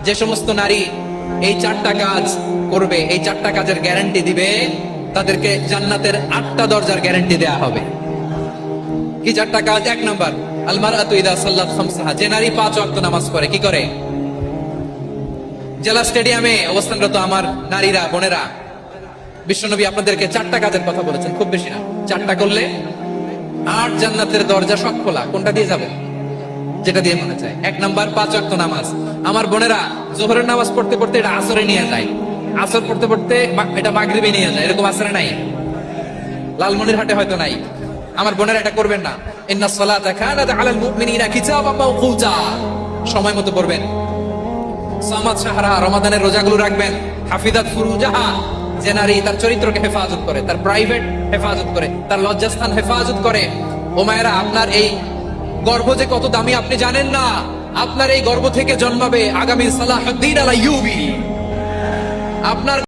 যে সমস্ত নারী এই 4টা কাজ করবে, এই 4টা কাজের গ্যারান্টি দিবে, তাদেরকে জান্নাতের 8টা দরজার গ্যারান্টি দেয়া হবে। কি 4টা কাজ? 1 নাম্বার, আল মারআতু ইযা সাল্লাত খামসাহা, যে নারী 5 ওয়াক্ত নামাজ পড়ে কি করে? জেলা স্টেডিয়ামে অবস্থানরত আমার নারীরা, বোনেরা, বিশ্বনবী আপনাদেরকে 4টা কাজের কথা বলেছেন, খুব বেশি না। 4টা করলে 8 জান্নাতের দরজা সব খোলা। কোনটা দিয়ে যাবে? যেটা দিয়ে মনে চায়। 1 নাম্বার 5 ওয়াক্ত নামাজ। আমার বোনেরা যোহরের নামাজ পড়তে পড়তে এটা আসরে নিয়ে যায়, আসর পড়তে পড়তে এটা মাগরিবে নিয়ে যায়, এরকম আসরে নাই? লালমনিরহাটে হয়তো নাই। আমার বোনেরা এটা করবেন না। ইন্নাস সালাতা কানাত আলাল মুমিনিনা কিতাবাম মাওকুতা, সময় মতো পড়বেন। সামাদ শাহরা, রমাদানের রোজাগুলো রাখবেন। হাফিজাত ফুরুজাহা, যে নারী তার চরিত্রকে হেফাজত করে, তার প্রাইভেট হেফাজত করে, তার লজ্জাস্থান হেফাজত করে। ও মায়েরা, আপনার এই গর্ভ যে কত দামি আপনি জানেন না। আপনার এই গর্ভ থেকে জন্মাবে আগামী সালাহুদ্দিন আল আইয়ুবী। আপনার